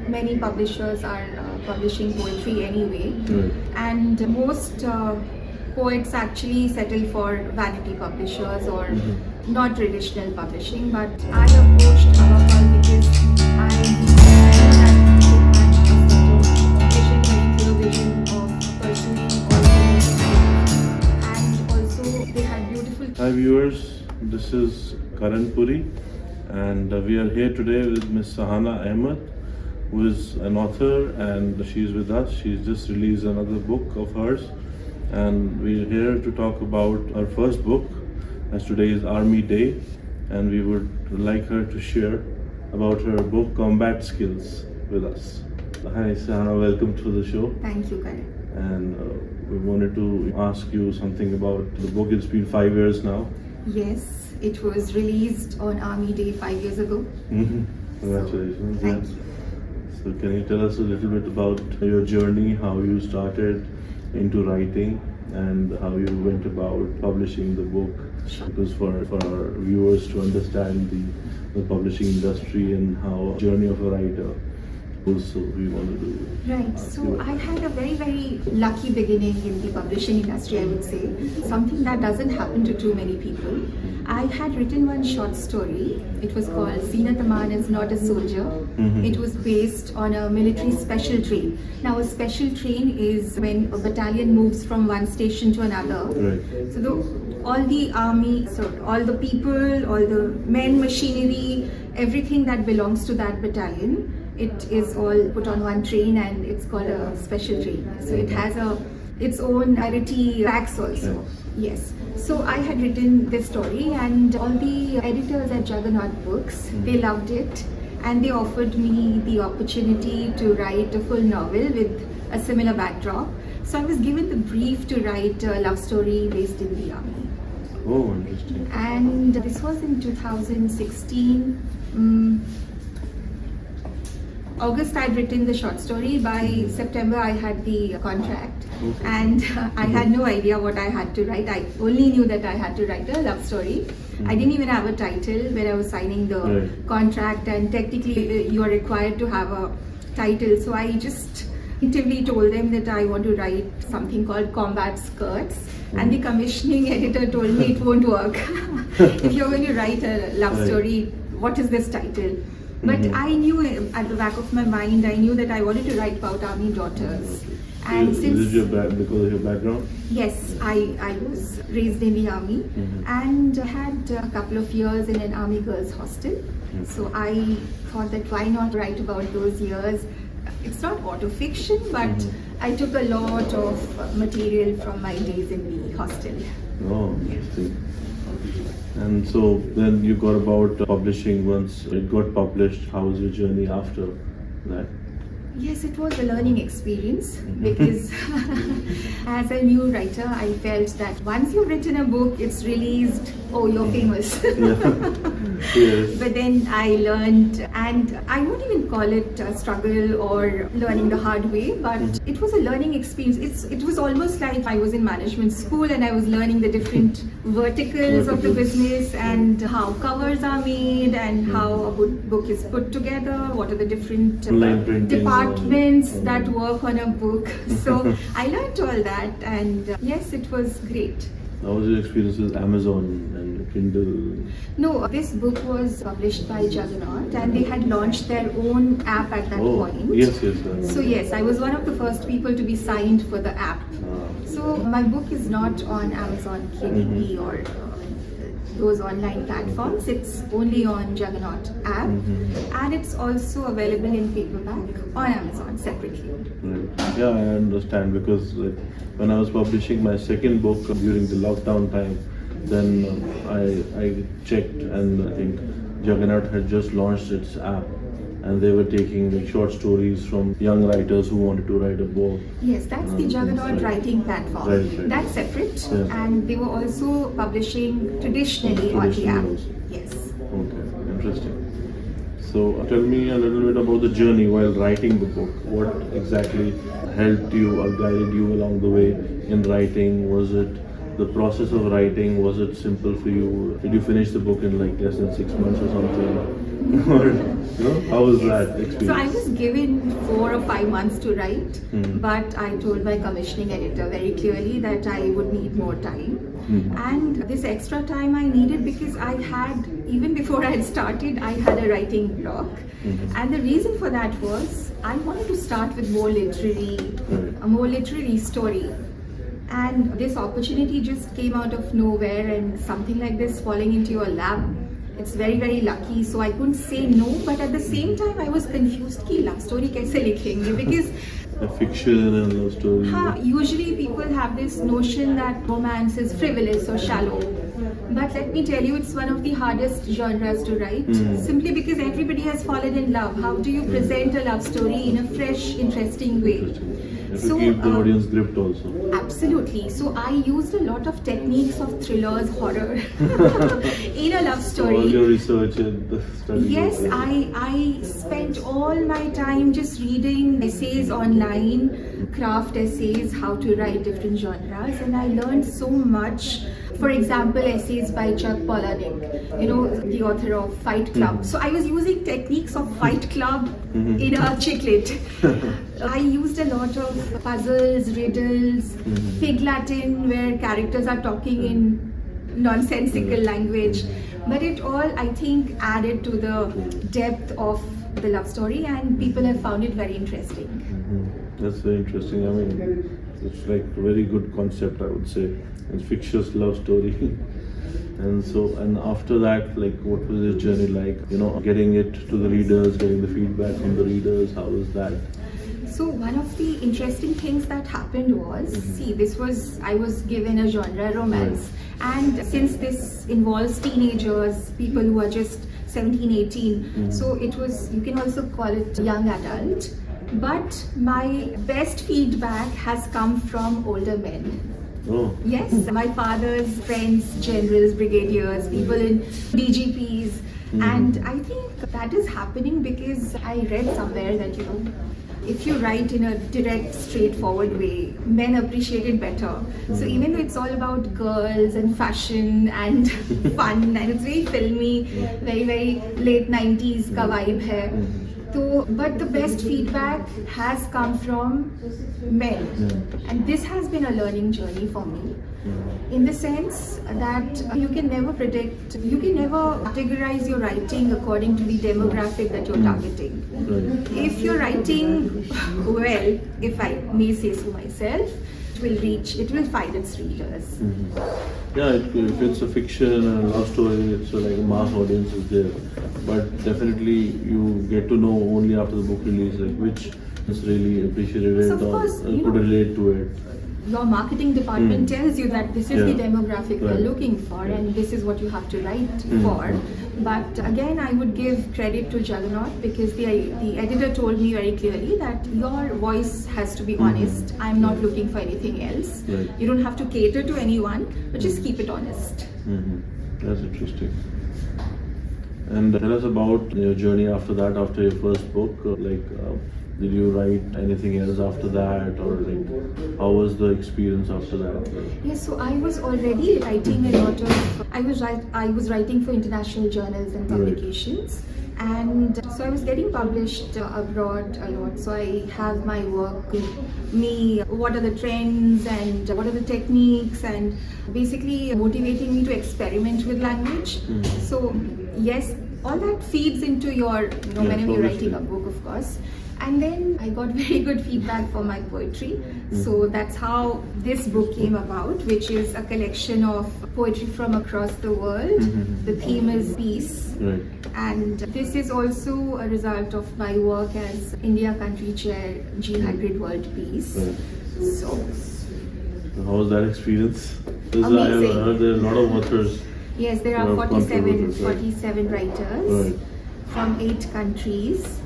many publishers are publishing poetry anyway, and most poets actually settle for vanity publishers or not traditional publishing. But I approached Authorkaran because I knew that they had a very clear vision of pursuing all and also they had beautiful. Hi viewers, this is Karan Puri, and we are here today with Miss Sahana Ahmed, who is an author, and she's with us. She's just released another book of hers, and we're here to talk about her first book, as today is Army Day, and we would like her to share about her book Combat Skills with us. Hi Sahana, welcome to the show. Thank you, Karan. And we wanted to ask you something about the book. It's been 5 years now. Yes, it was released on Army Day 5 years ago. Congratulations. So, thank you. So can you tell us a little bit about your journey, how you started into writing and how you went about publishing the book? Sure. Because for our viewers to understand the publishing industry and how journey of a writer, also we want to do. Right, so I had a very, very lucky beginning in the publishing industry, I would say. Something that doesn't happen to too many people. I had written one short story. It was called Zeenat Aman is Not a Soldier. It was based on a military special train. Now a special train is when a battalion moves from one station to another. Right. So all the army, so all the people, all the men, machinery, everything that belongs to that battalion, it is all put on one train and it's called a special train. So it has its own variety tracks also. Yes. So I had written this story and all the editors at Juggernaut Books, they loved it and they offered me the opportunity to write a full novel with a similar backdrop. So I was given the brief to write a love story based in the army. Oh, interesting. And this was in 2016. August I had written the short story. By September I had the contract, and I had no idea what I had to write. I only knew that I had to write a love story. I didn't even have a title when I was signing the contract, and technically you are required to have a title. So I just intuitively told them that I want to write something called Combat Skirts, and the commissioning editor told me it won't work. If you're going to write a love story, what is this title? But I knew at the back of my mind, I knew that I wanted to write about army daughters. And since is it because of your background? Yes, I was raised in the army and had a couple of years in an army girls hostel. So I thought that why not write about those years? It's not auto-fiction, but I took a lot of material from my days in the hostel. Oh, interesting. And so then you got about publishing. Once it got published, how was your journey after that? Yes, it was a learning experience because as a new writer, I felt that once you've written a book, it's released, oh, you're famous. Yes. But then I learned, and I won't even call it a struggle or learning the hard way, but it was a learning experience. It was almost like I was in management school and I was learning the different verticals of the business and how covers are made and how a book is put together, what are the different departments that work on a book. So I learned all that, and yes, it was great. How was your experience with Amazon and Kindle? No, this book was published by Juggernaut and they had launched their own app at that point. Yes. So yes, I was one of the first people to be signed for the app. So my book is not on Amazon KDP or those online platforms. It's only on Juggernaut app, and it's also available in paperback on Amazon separately. Right. Yeah, I understand, because when I was publishing my second book during the lockdown time, then I checked, and I think Juggernaut had just launched its app, and they were taking short stories from young writers who wanted to write a book. Yes, that's the Juggernaut writing platform. Right. That's separate, and they were also publishing traditionally on the app. Also. Yes. Okay, interesting. So tell me a little bit about the journey while writing the book. What exactly helped you or guided you along the way in writing? Was it the process of writing? Was it simple for you? Did you finish the book in like less than 6 months or something? How was that experience? So I was given 4 or 5 months to write, but I told my commissioning editor very clearly that I would need more time. And this extra time I needed because I had, even before I had started, I had a writing block. And the reason for that was I wanted to start with a more literary story. And this opportunity just came out of nowhere, and something like this falling into your lap, it's very, very lucky. So I couldn't say no, but at the same time I was confused कि love story कैसे लिखेंगे, because a fiction and love story. Usually people have this notion that romance is frivolous or shallow. But let me tell you, it's one of the hardest genres to write, simply because everybody has fallen in love. How do you present a love story in a fresh, interesting way? To keep the audience gripped also. Absolutely. So I used a lot of techniques of thrillers, horror in a love story. So all your research and the study. Yes, I spent all my time just reading essays online, craft essays, how to write different genres, and I learned so much. For example, essays by Chuck Palahniuk, the author of Fight Club. So I was using techniques of Fight Club in a chick lit. I used a lot of puzzles, riddles, pig Latin, where characters are talking in nonsensical language. But it all, I think, added to the depth of the love story, and people have found it very interesting. That's very interesting. I mean, it's like a very good concept, I would say. It's fictitious love story. And after that, like, what was your journey like? Getting it to the readers, getting the feedback from the readers. How was that? So one of the interesting things that happened was, I was given a genre romance, and since this involves teenagers, people who are just 17, 18, so it was, you can also call it young adult. But my best feedback has come from older men. Oh. Yes, my father's friends, generals, brigadiers, people in DGPs, and I think that is happening because I read somewhere that, if you write in a direct, straightforward way, men appreciate it better. So even though it's all about girls and fashion and fun, and it's very filmy, very, very late 90s ka vibe hai. But the best feedback has come from men, and this has been a learning journey for me, in the sense that you can never predict, you can never categorize your writing according to the demographic that you're targeting. If you're writing well, if I may say so myself, it will find its readers. Yeah, if it's a fiction and a love story, it's like a mass audience is there. But definitely you get to know only after the book release, like which is really appreciated it or could relate to it. Your marketing department tells you that this is the demographic we're looking for, and this is what you have to write for. But again, I would give credit to Jagannath, because the editor told me very clearly that your voice has to be honest. I'm not looking for anything else. You don't have to cater to anyone, but just keep it honest. That's interesting. And tell us about your journey after that, after your first book. Did you write anything else after that, or how was the experience after that? Yes, so I was already writing a lot of. I was writing for international journals and publications, and so I was getting published abroad a lot. So I have my work with me. What are the trends and what are the techniques, and basically motivating me to experiment with language. So yes, all that feeds into your, whenever you're writing a book, of course. And then I got very good feedback for my poetry. So that's how this book came about, which is a collection of poetry from across the world. The theme is peace. And this is also a result of my work as India Country Chair, G100 World Peace. So how was that experience? Amazing. I have heard there are a lot of authors. Yes, there are 47 writers from 8 countries.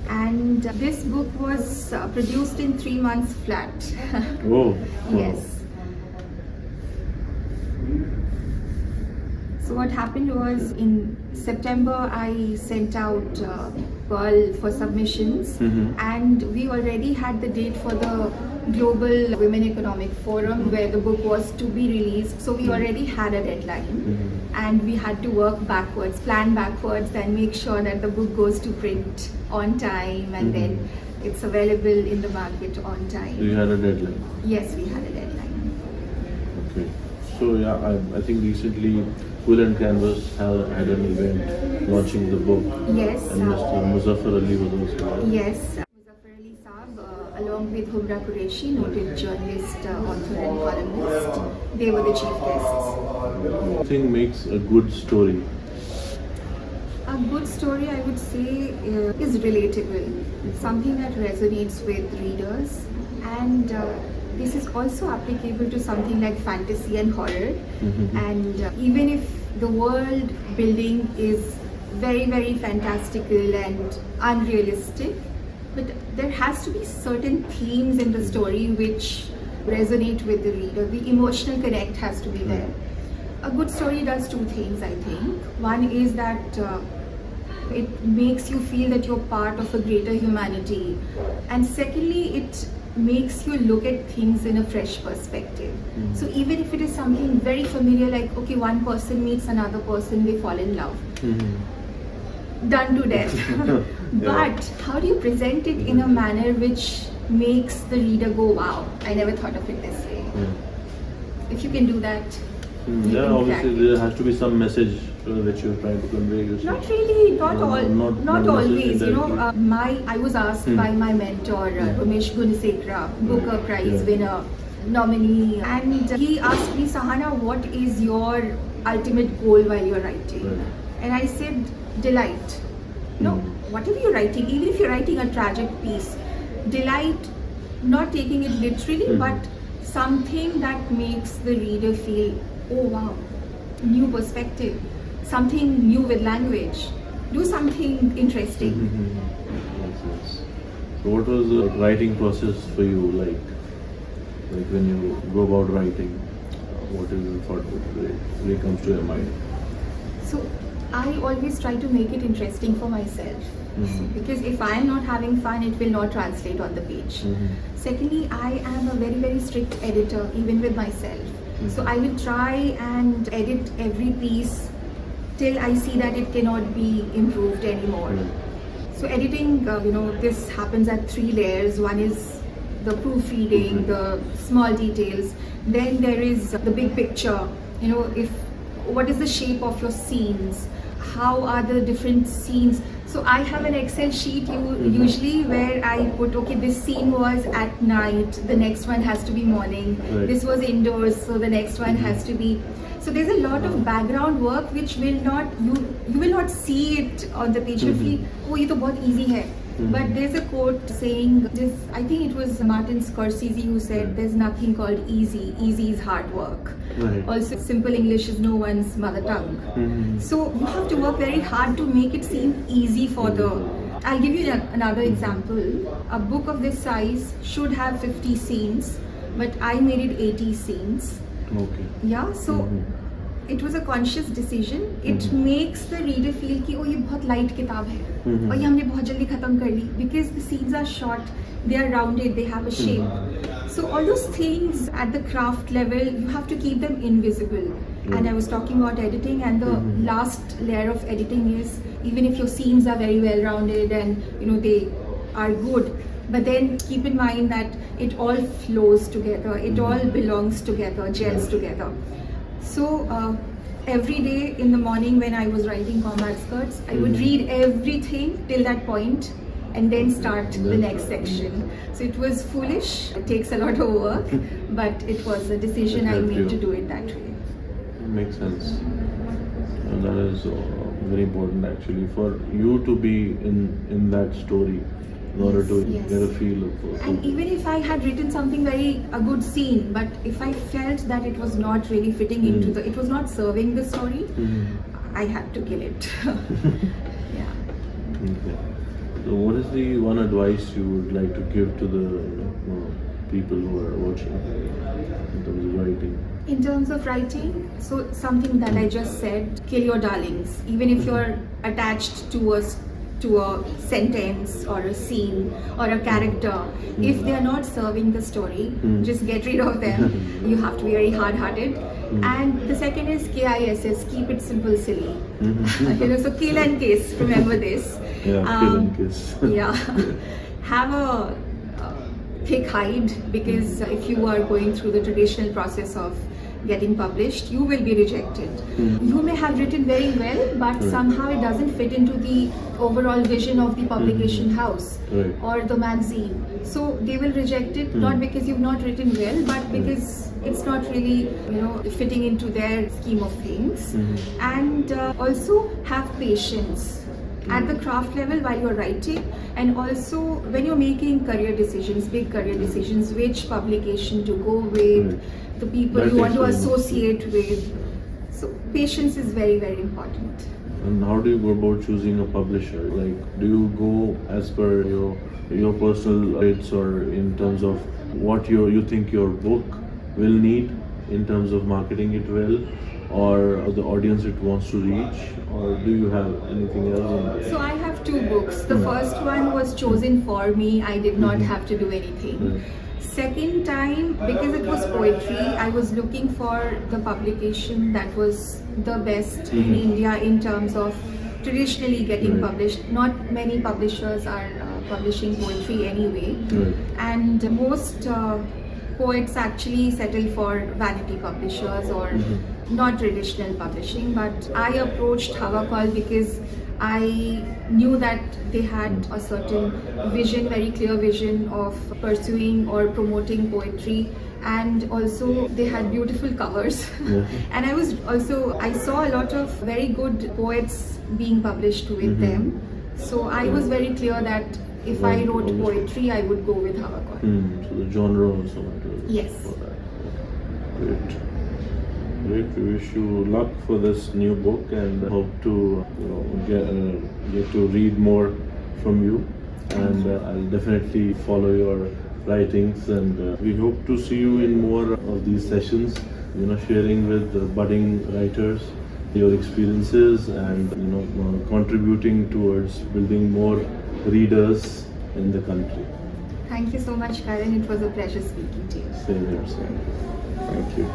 And this book was produced in 3 months flat. Oh. Yes. So what happened was in September I sent out call for submissions, and we already had the date for the Global Women Economic Forum where the book was to be released. So we already had a deadline, and we had to work backwards, plan backwards, and make sure that the book goes to print on time, and then it's available in the market on time. So you had a deadline? Yes, we had a deadline. Okay. So yeah, I think recently Quill Canvas had an event launching the book. Yes. And Mr. Muzaffar Ali was also there. Yes. Muzaffar Ali Saab, along with Humra Qureshi, noted journalist, author and columnist, they were the chief guests. What do you think makes a good story? A good story, I would say, is relatable, something that resonates with readers, and this is also applicable to something like fantasy and horror. And even if the world building is very, very fantastical and unrealistic, but there has to be certain themes in the story which resonate with the reader. The emotional connect has to be there. A good story does two things, I think. One is that it makes you feel that you're part of a greater humanity, and secondly, it makes you look at things in a fresh perspective. So even if it is something very familiar, like okay, one person meets another person, they fall in love, done to death. But how do you present it in a manner which makes the reader go, wow, I never thought of it this way. If you can do that, you Yeah, can obviously crack there it. has to be some message that you're trying to convey. Not really, not not always. You know, necessarily. I was asked by my mentor, Ramesh Gunasekara, Booker Prize Yeah. winner, nominee, and he asked me, Sahana, what is your ultimate goal while you're writing? And I said, delight. No, whatever you're writing, even if you're writing a tragic piece, delight, not taking it literally, but something that makes the reader feel, oh wow, new perspective, something new with language, do something interesting. Yes. So what was the writing process for you like when you go about writing? What is the thought that really comes to your mind? So I always try to make it interesting for myself, because if I am not having fun, it will not translate on the page. Secondly, I am a very, very strict editor, even with myself. So I will try and edit every piece till I see that it cannot be improved anymore. So editing, this happens at 3 layers. One is the proofreading, the small details. Then there is the big picture. What is the shape of your scenes? How are the different scenes? So I have an Excel sheet usually where I put, okay, this scene was at night, the next one has to be morning. Right. This was indoors, so the next one has to be. So there's a lot of background work which will not, you will not see it on the page. You feel, oh, ये तो बहुत easy है. But there's a quote saying this, I think it was Martin Scorsese who said, there's nothing called easy. Easy is hard work. Right. Also, simple English is no one's mother tongue. So you have to work very hard to make it seem easy for the... I'll give you another example. A book of this size should have 50 scenes, but I made it 80 scenes. Okay. Yeah, so it was a conscious decision. It makes the reader feel कि oh ये बहुत light किताब है और ये हमने बहुत जल्दी खत्म कर ली, because the scenes are short, they are rounded, they have a shape. So all those things at the craft level, you have to keep them invisible. And I was talking about editing, and the last layer of editing is, even if your scenes are very well rounded and they are good, but then keep in mind that it all flows together, it all belongs together, gels together. So every day in the morning when I was writing combat skirts, I would read everything till that point and then start the next section. So it was foolish, it takes a lot of work, but it was a decision I made to do it that way. It makes sense. And that is very important actually, for you to be in that story in order to get a feel of And even if I had written something a good scene, but if I felt that it was not really fitting into it was not serving the story, I had to kill it. Yeah. Okay. So what is the one advice you would like to give to the people who are watching in terms of writing? In terms of writing, so something that I just said, kill your darlings. Even if you're attached to a sentence or a scene or a character, if they are not serving the story, just get rid of them. You have to be very hard-hearted. And the second is KISS, keep it simple, silly. So kill and kiss, remember this. Yeah, kill and kiss. Yeah. Have a thick hide, because if you are going through the traditional process of getting published, you will be rejected. You may have written very well, but somehow it doesn't fit into the overall vision of the publication house or the magazine. So they will reject it, not because you've not written well, but because it's not really, fitting into their scheme of things. And also have patience at the craft level while you're writing, and also when you're making career decisions, big career decisions, which publication to go with, the people you want to associate with. So patience is very, very important. And how do you go about choosing a publisher? Like, do you go as per your personal rates, or in terms of what you think your book will need in terms of marketing it well, or the audience it wants to reach, or do you have anything else? So I have 2 books. The first one was chosen for me. I did not have to do anything. Second time, because it was poetry, I was looking for the publication that was the best in India in terms of traditionally getting published. Not many publishers are publishing poetry anyway, and most poets actually settle for vanity publishers or not traditional publishing. But I approached Authorkaran because I knew that they had a certain vision, very clear vision of pursuing or promoting poetry, and also they had beautiful covers. And I saw a lot of very good poets being published with them. So I was very clear that if I wrote poetry, I would go with Authorkaran. So the genre also matters. Yes. For that. Great. Great. We wish you luck for this new book, and hope to get to read more from you. And I'll definitely follow your writings, and we hope to see you in more of these sessions. Sharing with budding writers your experiences, and contributing towards building more readers in the country. Thank you so much, Karan. It was a pleasure speaking to you. Same here, same. Thank you.